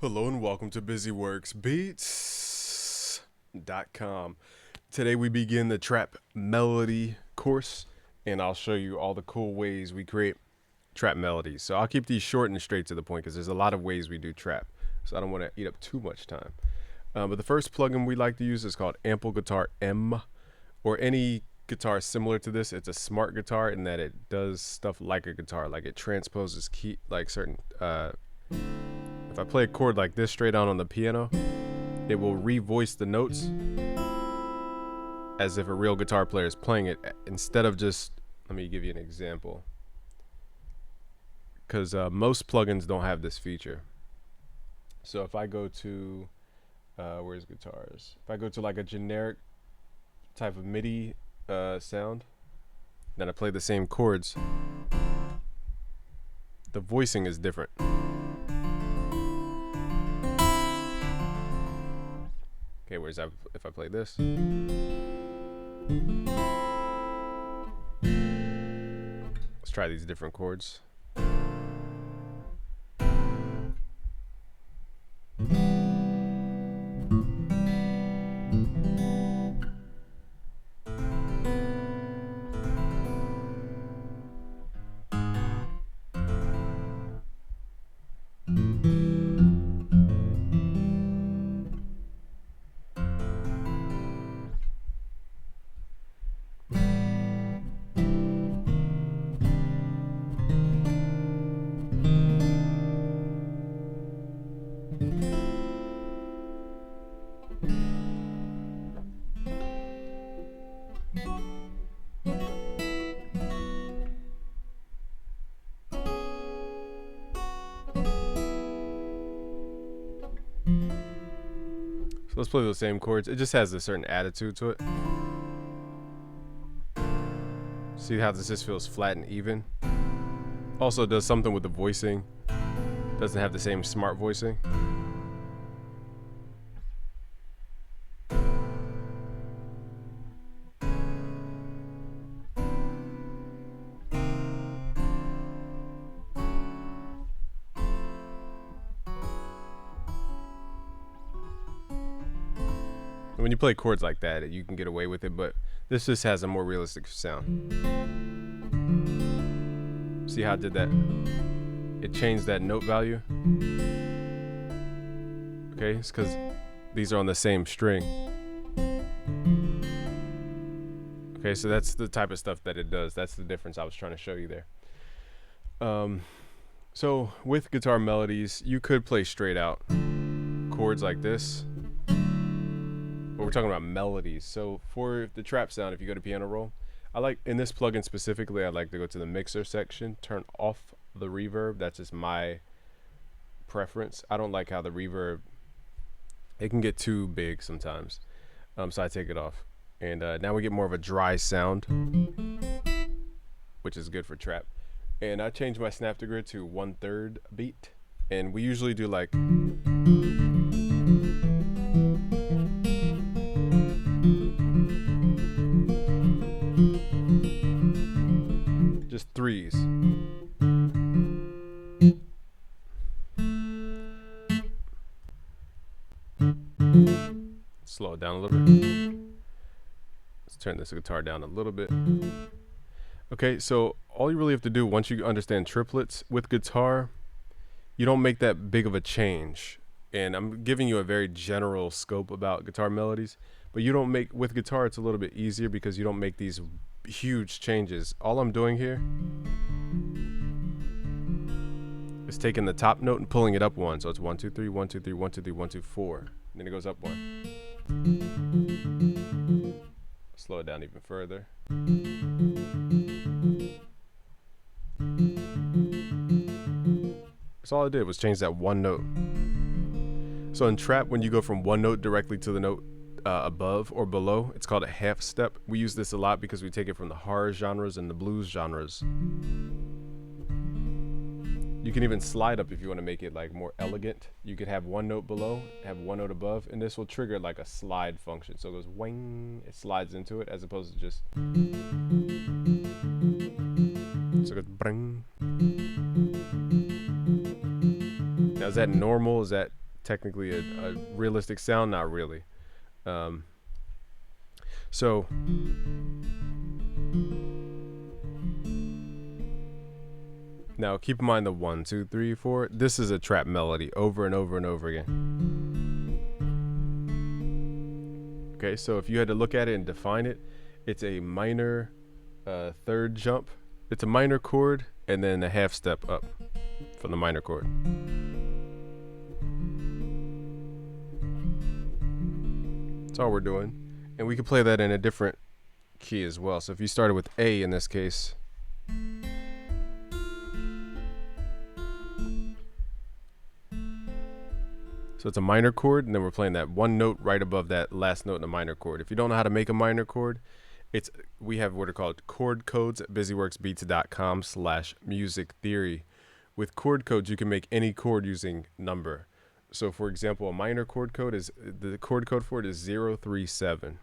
Hello and welcome to BusyWorksBeats.com. Today we begin the trap melody course, and I'll show you all the cool ways we create trap melodies. So I'll keep these short and straight to the point because there's a lot of ways we do trap, so I don't want to eat up too much time. But the first plugin we like to use is called Ample Guitar M, or any guitar similar to this. It's a smart guitar in that it does stuff like a guitar, like it transposes key, like certain if I play a chord like this straight on the piano, it will re-voice the notes as if a real guitar player is playing it, instead of just, let me give you an example, because most plugins don't have this feature. So if I go to, where's guitars? If I go to like a generic type of MIDI sound, then I play the same chords, the voicing is different. Okay, whereas if I play this, let's try these different chords. So let's play those same chords. It just has a certain attitude to it. See how this just feels flat and even? Also does something with the voicing. Doesn't have the same smart voicing. When you play chords like that, you can get away with it, but this just has a more realistic sound. See how it did that? It changed that note value. Okay, it's because these are on the same string. Okay, so that's the type of stuff that it does. That's the difference I was trying to show you there. So with guitar melodies, you could play straight out chords like this. But we're talking about melodies. So for the trap sound, if you go to piano roll, I like, in this plugin specifically, I like to go to the mixer section, turn off the reverb. That's just my preference. I don't like how the reverb, it can get too big sometimes. So I take it off. And now we get more of a dry sound, which is good for trap. And I changed my snap to grid to 1/3 beat. And we usually do like, just threes. Slow it down a little bit. Let's turn this guitar down a little bit. Okay, so all you really have to do once you understand triplets with guitar, you don't make that big of a change. And I'm giving you a very general scope about guitar melodies, but you don't make, with guitar it's a little bit easier because you don't make these huge changes. All I'm doing here is taking the top note and pulling it up one. So it's 1 2 3 1 2 3 1 2 3 1 2 4. And then it goes up one. Slow it down even further. So all I did was change that one note. So in trap, when you go from one note directly to the note above or below, it's called a half step. We use this a lot because we take it from the horror genres and the blues genres. You can even slide up if you want to make it like more elegant. You could have one note below, have one note above, and this will trigger like a slide function. So it goes wing, it slides into it as opposed to just. So it goes bring. Now is that normal? Is that technically a realistic sound? Not really. So now keep in mind the 1, 2, 3, 4. This is a trap melody over and over and over again. Okay, so if you had to look at it and define it, it's a minor third jump. It's a minor chord and then a half step up from the minor chord. That's all we're doing. And we can play that in a different key as well. So if you started with A in this case, so it's a minor chord, and then we're playing that one note right above that last note in a minor chord. If you don't know how to make a minor chord, we have what are called chord codes at busyworksbeats.com/music theory. With chord codes, you can make any chord using number. So for example, a minor chord code is, the chord code for it is 037.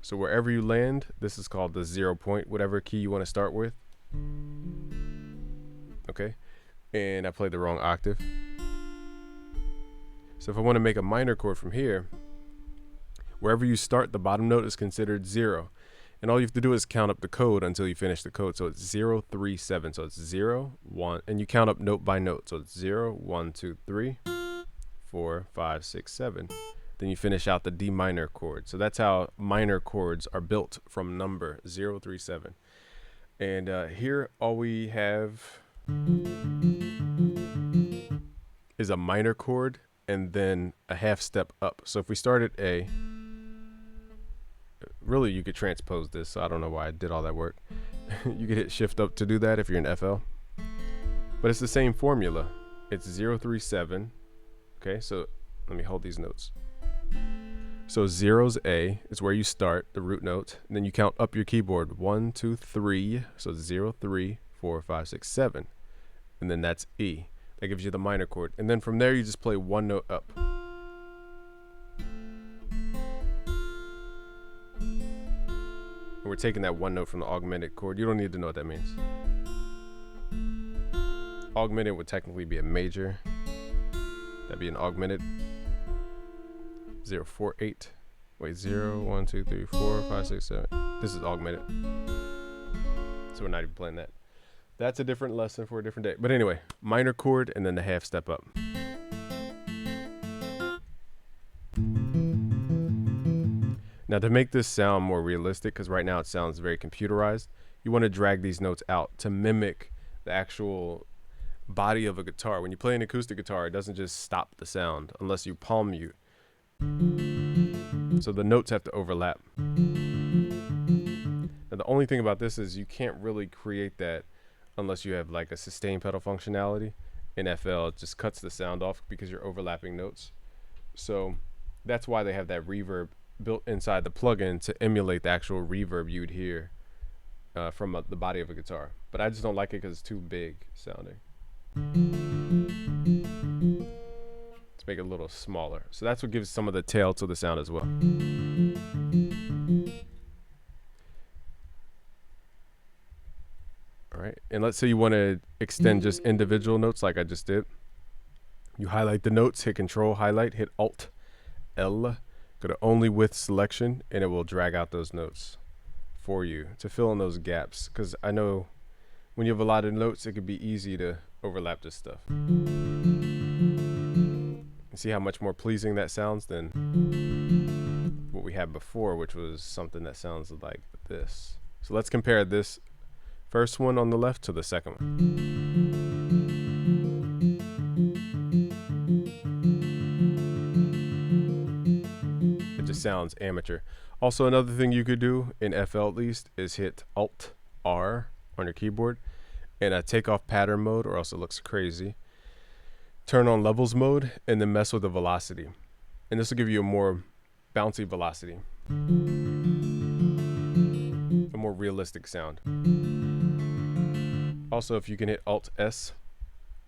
So wherever you land, this is called the 0 point, whatever key you want to start with. Okay, and I played the wrong octave. So if I want to make a minor chord from here, wherever you start, the bottom note is considered 0. And all you have to do is count up the code until you finish the code. So it's 037. So it's 0, 1, and you count up note by note. So it's 0, 1, 2, 3, 4, 5, 6, 7. Then you finish out the D minor chord. So that's how minor chords are built, from number 037. And here all we have is a minor chord and then a half step up. So if we start at A, really you could transpose this. So I don't know why I did all that work. You could hit shift up to do that if you're in FL. But it's the same formula. It's 037. Okay, so let me hold these notes. So 0's A is where you start, the root note, and then you count up your keyboard. 1, 2, 3. So 0, 3, 4, 5, 6, 7. And then that's E. That gives you the minor chord. And then from there you just play one note up. And we're taking that one note from the augmented chord. You don't need to know what that means. Augmented would technically be a major. That'd be an augmented. 0, 4, 8. Wait, 0, 1, 2, 3, 4, 5, 6, 7. This is augmented. So we're not even playing that. That's a different lesson for a different day. But anyway, minor chord and then the half step up. Now to make this sound more realistic, because right now it sounds very computerized, you want to drag these notes out to mimic the actual body of a guitar. When you play an acoustic guitar, it doesn't just stop the sound unless you palm mute. So the notes have to overlap. Now the only thing about this is you can't really create that unless you have like a sustain pedal functionality. In FL, it just cuts the sound off because you're overlapping notes. So that's why they have that reverb built inside the plugin to emulate the actual reverb you'd hear from the body of a guitar. But I just don't like it because it's too big sounding. Let's make it a little smaller. So that's what gives some of the tail to the sound as well. All right, and let's say you want to extend just individual notes like I just did. You highlight the notes, hit Control, highlight, hit Alt, L, go to Only Width Selection, and it will drag out those notes for you to fill in those gaps. Because I know when you have a lot of notes, it could be easy to overlap this stuff. And see how much more pleasing that sounds than what we had before, which was something that sounds like this. So let's compare this first one on the left to the second one. It just sounds amateur. Also, another thing you could do in FL at least is hit Alt R on your keyboard and take off pattern mode, or else it looks crazy. Turn on levels mode and then mess with the velocity. And this will give you a more bouncy velocity. A more realistic sound. Also, if you can hit Alt S,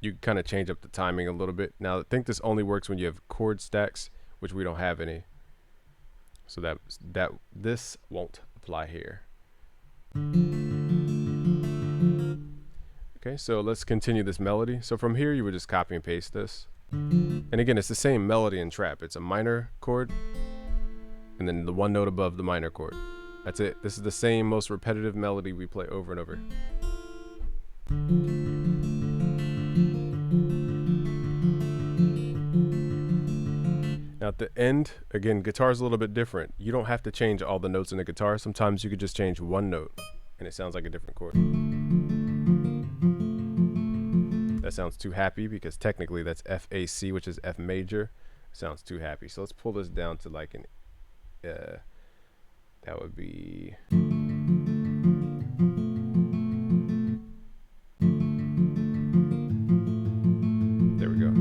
you can kind of change up the timing a little bit. Now, I think this only works when you have chord stacks, which we don't have any. So this won't apply here. Okay, so let's continue this melody. So from here, you would just copy and paste this. And again, it's the same melody in trap. It's a minor chord and then the one note above the minor chord. That's it. This is the same most repetitive melody we play over and over. Now at the end, again, guitar's a little bit different. You don't have to change all the notes in the guitar. Sometimes you could just change one note and it sounds like a different chord. That sounds too happy because technically that's F-A-C, which is F major. Sounds too happy. So let's pull this down to like an, that would be, there we go.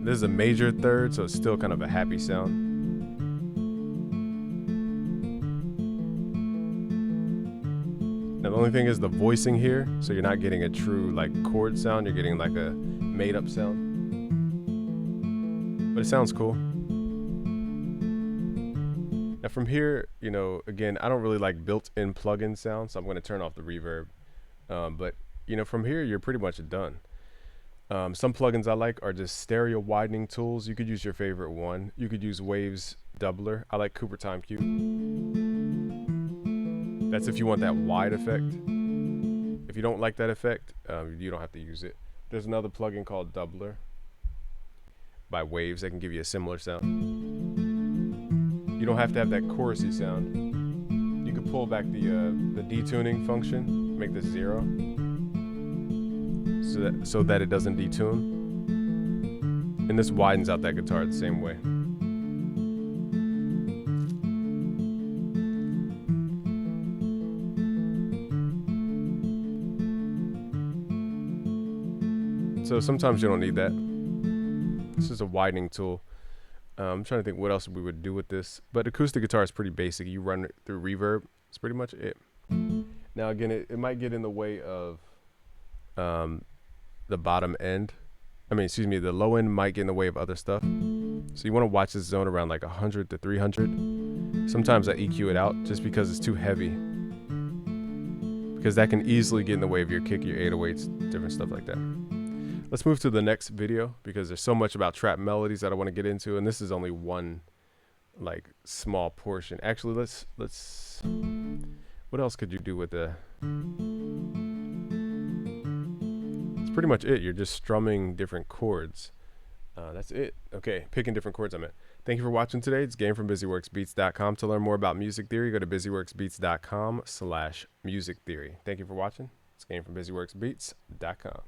This is a major third, so it's still kind of a happy sound. Now the only thing is the voicing here, so you're not getting a true like chord sound, you're getting like a made up sound. But it sounds cool. Now from here, you know, again, I don't really like built-in plugin sound, so I'm going to turn off the reverb. But you know, from here, you're pretty much done. Some plugins I like are just stereo widening tools. You could use your favorite one. You could use Waves Doubler. I like Cooper Time Q. That's if you want that wide effect. If you don't like that effect, you don't have to use it. There's another plugin called Doubler by Waves that can give you a similar sound. You don't have to have that chorusy sound. You can pull back the detuning function, make this 0, so that it doesn't detune. And this widens out that guitar the same way. So sometimes you don't need that. This is a widening tool. I'm trying to think what else we would do with this, but acoustic guitar is pretty basic. You run it through reverb. That's pretty much it. Now again, it might get in the way of the bottom end. The low end might get in the way of other stuff. So you want to watch this zone around like 100 to 300. Sometimes I EQ it out just because it's too heavy, because that can easily get in the way of your kick, your 808s, different stuff like that. Let's move to the next video because there's so much about trap melodies that I want to get into, and this is only one like small portion. Actually, let's what else could you do with the, it's pretty much it. You're just strumming different chords. That's it. Okay, picking different chords. Thank you for watching today. It's Game from BusyWorksBeats.com. To learn more about music theory, go to BusyWorksBeats.com/music theory. Thank you for watching. It's Game from BusyWorksBeats.com.